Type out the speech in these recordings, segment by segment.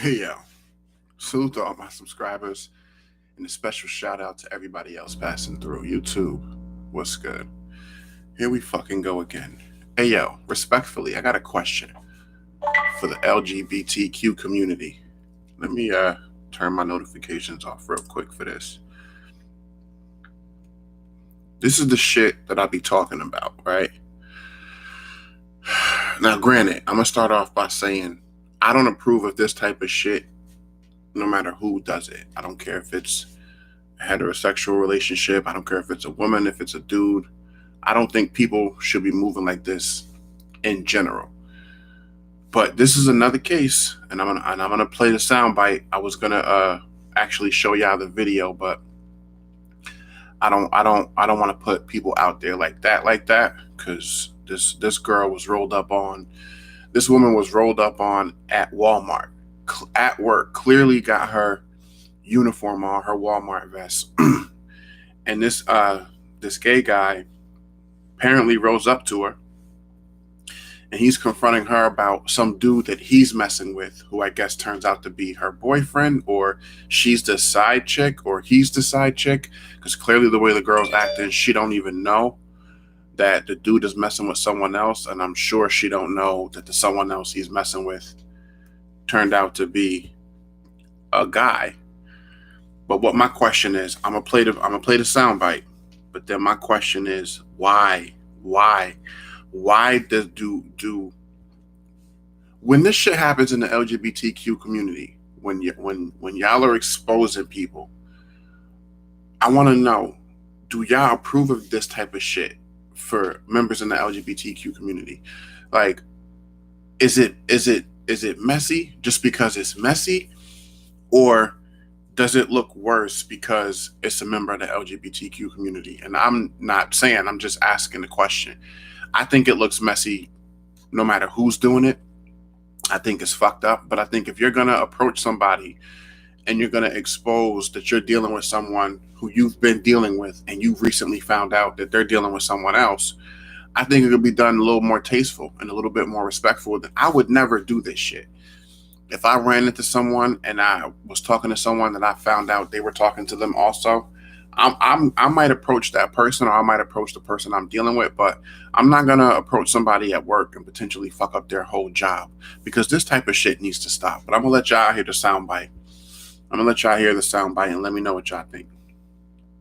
Hey yo, salute to all my subscribers and a special shout out to everybody else passing through. YouTube, what's good? Here we fucking go again. Hey yo, respectfully, I got a question for the LGBTQ community. Let me turn my notifications off real quick for this. This is the shit that I be talking about, right? Now, granted, I'm gonna start off by saying I don't approve of this type of shit no matter who does it. I don't care if it's a heterosexual relationship. I don't care if it's a woman, if it's a dude. I don't think people should be moving like this in general. But this is another case, and I'm gonna play the soundbite. I was gonna actually show y'all the video, but I don't want to put people out there like that, because this girl was rolled up on. This woman was rolled up on at Walmart, at work. Clearly got her uniform on, her Walmart vest, and this gay guy apparently rose up to her, and he's confronting her about some dude that he's messing with, who I guess turns out to be her boyfriend, or she's the side chick, or he's the side chick, because clearly the way the girl's acting, she don't even know that the dude is messing with someone else, and I'm sure she don't know that the someone else he's messing with turned out to be a guy. But what my question is, I'm gonna play the soundbite, but then my question is, why does do when this shit happens in the LGBTQ community, when y'all are exposing people, I want to know, do y'all approve of this type of shit for members in the LGBTQ community? Like, is it messy just because it's messy, or does it look worse because it's a member of the LGBTQ community? And I'm not saying, I'm just asking the question. I think it looks messy no matter who's doing it. I think it's fucked up, but I think if you're gonna approach somebody and you're gonna expose that you're dealing with someone who you've been dealing with, and you've recently found out that they're dealing with someone else, I think it could be done a little more tasteful and a little bit more respectful. Than I would never do this shit. If I ran into someone and I was talking to someone that I found out they were talking to them also, I might approach that person, or I might approach the person I'm dealing with, but I'm not gonna approach somebody at work and potentially fuck up their whole job, because this type of shit needs to stop. But I'm gonna let y'all hear the soundbite. And let me know what y'all think.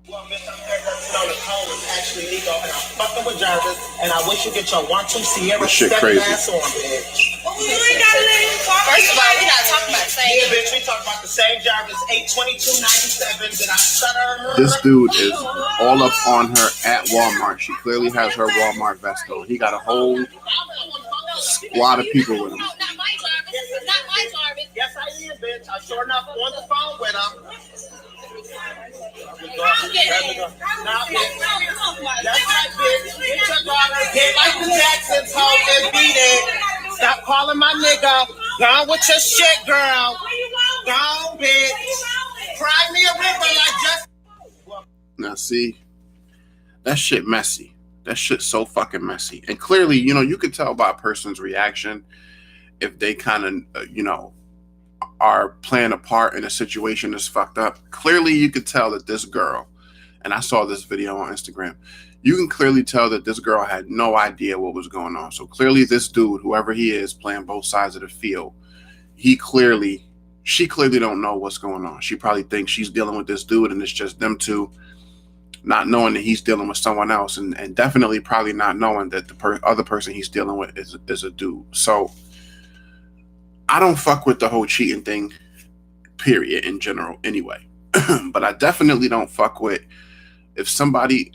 Well, Mr. On the cone is actually legal, and I'm fucking with Jarvis, and I wish you get your 1-2 Sierra shit step crazy. ass on, bitch. You ain't gotta let him talk. First of all, we're not talking about the same. Yeah, bitch, we talking about the same Jarvis 82297 that I stutter. This dude is all up on her at Walmart. She clearly has her Walmart vest on. He got a whole squad of people with him. No, not my Jarvis. Not my Jarvis. Yes, I am, bitch. I sure enough on the phone with him. Nah, bitch. That's right, bitch. Get your daughter. Get like the Jacksons home and beat it. Stop calling my nigga. Gone with your shit, girl. Gone, bitch. Cry me a river like just. Now, see, that shit messy. That shit's so fucking messy. And clearly, you could tell by a person's reaction if they kind of, are playing a part in a situation that's fucked up. Clearly, you could tell that this girl, and I saw this video on Instagram, you can clearly tell that this girl had no idea what was going on. So clearly this dude, whoever he is, playing both sides of the field, she clearly don't know what's going on. She probably thinks she's dealing with this dude and it's just them two, not knowing that he's dealing with someone else, and definitely probably not knowing that the other person he's dealing with is a dude. So I don't fuck with the whole cheating thing, period, in general anyway. But I definitely don't fuck with if somebody,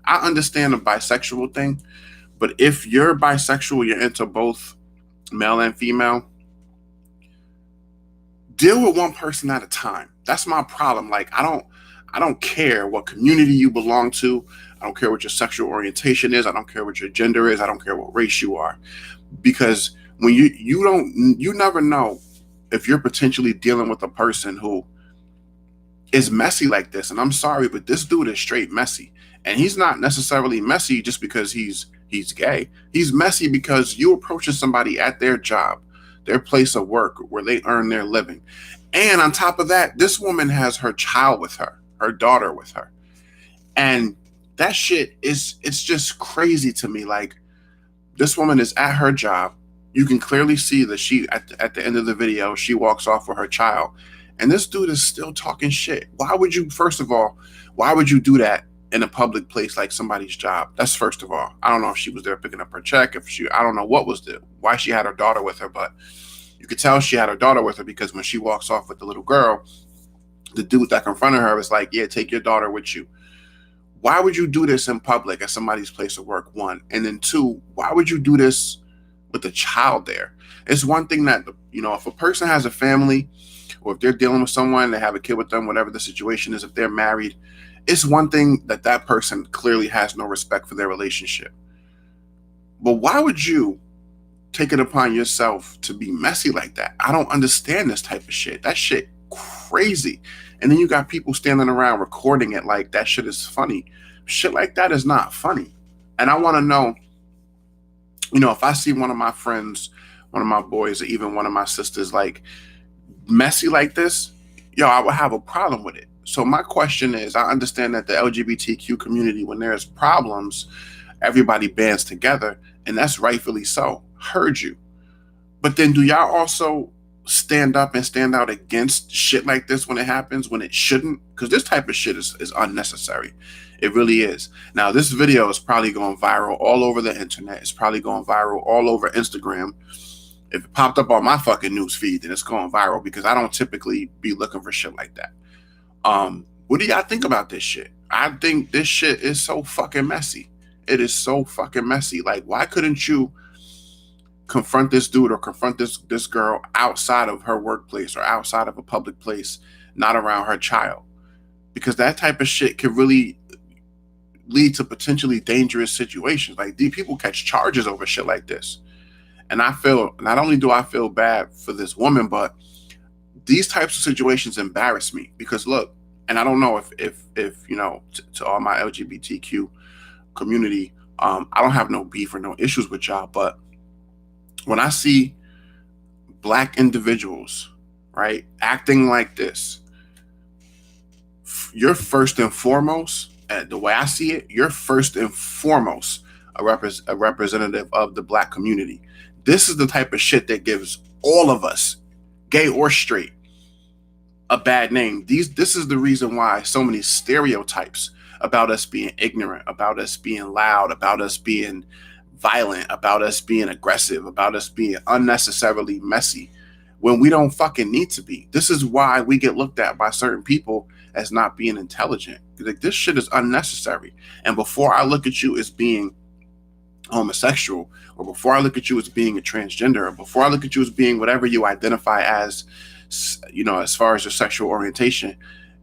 I understand the bisexual thing, but if you're bisexual, you're into both male and female, deal with one person at a time. That's my problem. Like, I don't care what community you belong to. I don't care what your sexual orientation is. I don't care what your gender is. I don't care what race you are. Because when you never know if you're potentially dealing with a person who is messy like this. And I'm sorry, but this dude is straight messy. And he's not necessarily messy just because he's gay. He's messy because you approaching somebody at their job their place of work where they earn their living. And on top of that, this woman has her child with her daughter with her. And that shit it's just crazy to me. Like, this woman is at her job. You can clearly see that she at the end of the video, she walks off with her child. And this dude is still talking shit. Why would you, first of all, why would you do that in a public place like somebody's job? That's first of all. I don't know if she was there picking up her check, I don't know what was why she had her daughter with her, but you could tell she had her daughter with her because when she walks off with the little girl, the dude that confronted her was like, yeah, take your daughter with you. Why would you do this in public at somebody's place of work, one? And then two, why would you do this with a child there? It's one thing that, if a person has a family or if they're dealing with someone, they have a kid with them, whatever the situation is, if they're married, it's one thing that person clearly has no respect for their relationship. But why would you take it upon yourself to be messy like that? I don't understand this type of shit. That shit crazy. And then you got people standing around recording it like that shit is funny. Shit like that is not funny. And I want to know, if I see one of my friends, one of my boys, or even one of my sisters like messy like this, I would have a problem with it. So my question is, I understand that the LGBTQ community, when there's problems, everybody bands together, and that's rightfully so. Heard you. But then do y'all also stand up and stand out against shit like this when it happens, when it shouldn't? Because this type of shit is unnecessary. It really is. Now, this video is probably going viral all over the internet. It's probably going viral all over Instagram. If it popped up on my fucking news feed, then it's going viral because I don't typically be looking for shit like that. What do y'all think about this shit? I think this shit is so fucking messy. It is so fucking messy. Like, why couldn't you confront this dude or confront this girl outside of her workplace or outside of a public place, not around her child? Because that type of shit can really lead to potentially dangerous situations. Like, these people catch charges over shit like this. And I feel, not only do I feel bad for this woman, but these types of situations embarrass me because look, and I don't know if to all my LGBTQ community, I don't have no beef or no issues with y'all, but when I see Black individuals, right, acting like this, you're first and foremost, the way I see it, you're first and foremost a representative of the Black community. This is the type of shit that gives all of us, gay or straight, a bad name. This is the reason why so many stereotypes about us being ignorant, about us being loud, about us being violent, about us being aggressive, about us being unnecessarily messy when we don't fucking need to be. This is why we get looked at by certain people as not being intelligent. Like, this shit is unnecessary. And before I look at you as being homosexual, or before I look at you as being a transgender, or before I look at you as being whatever you identify as, as far as your sexual orientation,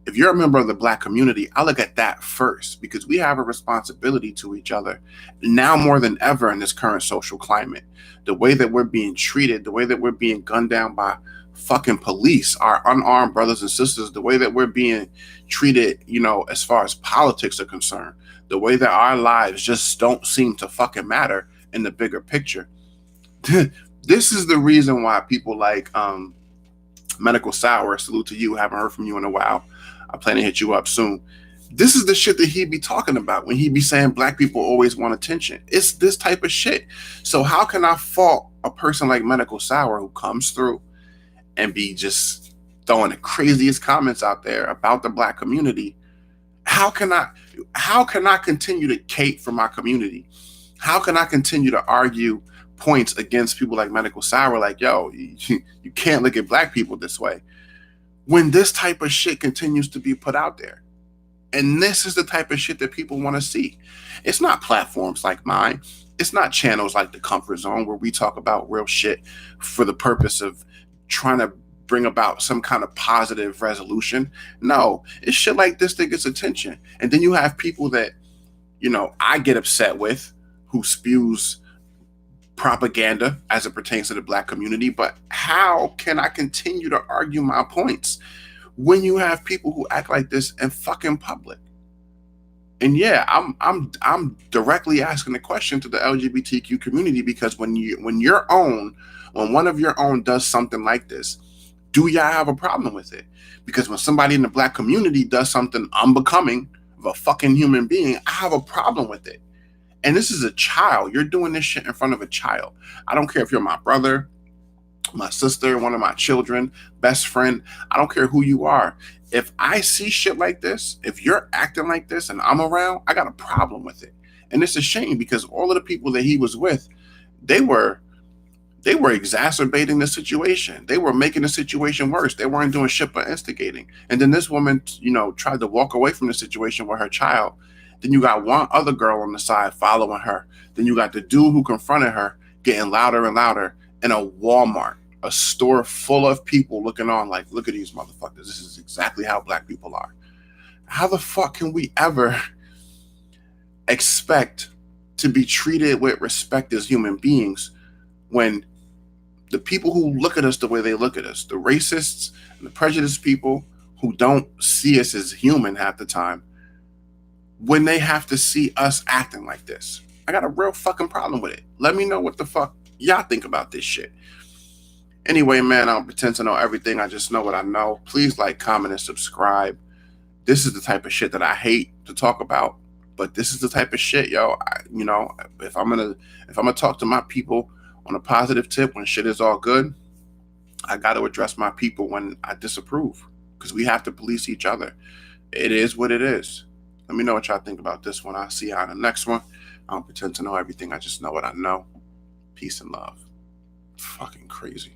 if you're a member of the Black community, I look at that first because we have a responsibility to each other now more than ever in this current social climate. The way that we're being treated, the way that we're being gunned down by fucking police, our unarmed brothers and sisters, the way that we're being treated, as far as politics are concerned, the way that our lives just don't seem to fucking matter in the bigger picture. This is the reason why people like Medical Sour, salute to you, haven't heard from you in a while. I plan to hit you up soon. This is the shit that he be talking about when he be saying Black people always want attention. It's this type of shit. So how can I fault a person like Medical Sour who comes through and be just throwing the craziest comments out there about the Black community? How can I continue to cape for my community? How can I continue to argue points against people like Medical Sour, like, yo, you can't look at Black people this way, when this type of shit continues to be put out there? And this is the type of shit that people want to see. It's not platforms like mine. It's not channels like The Comfort Zone where we talk about real shit for the purpose of trying to bring about some kind of positive resolution. No, it's shit like this that gets attention. And then you have people that, I get upset with, who spews propaganda as it pertains to the Black community. But how can I continue to argue my points when you have people who act like this in fucking public? And yeah, I'm directly asking the question to the LGBTQ community, because when one of your own does something like this, do y'all have a problem with it? Because when somebody in the black community does something unbecoming of a fucking human being, I have a problem with it. And this is a child. You're doing this shit in front of a child. I don't care if you're my brother, my sister, one of my children, best friend. I don't care who you are. If I see shit like this, if you're acting like this and I'm around, I got a problem with it. And it's a shame, because all of the people that he was with, they were exacerbating the situation. They were making the situation worse. They weren't doing shit but instigating. And then this woman, tried to walk away from the situation with her child. Then you got one other girl on the side following her. Then you got the dude who confronted her getting louder and louder in a Walmart, a store full of people looking on like, look at these motherfuckers. This is exactly how black people are. How the fuck can we ever expect to be treated with respect as human beings when the people who look at us the way they look at us, the racists and the prejudiced people who don't see us as human half the time, when they have to see us acting like this? I got a real fucking problem with it. Let me know what the fuck y'all think about this shit. Anyway, man, I don't pretend to know everything. I just know what I know. Please like, comment, and subscribe. This is the type of shit that I hate to talk about, but this is the type of shit, yo. If I'm gonna talk to my people on a positive tip when shit is all good, I got to address my people when I disapprove, because we have to police each other. It is what it is. Let me know what y'all think about this one. I'll see y'all in the next one. I don't pretend to know everything. I just know what I know. Peace and love. Fucking crazy.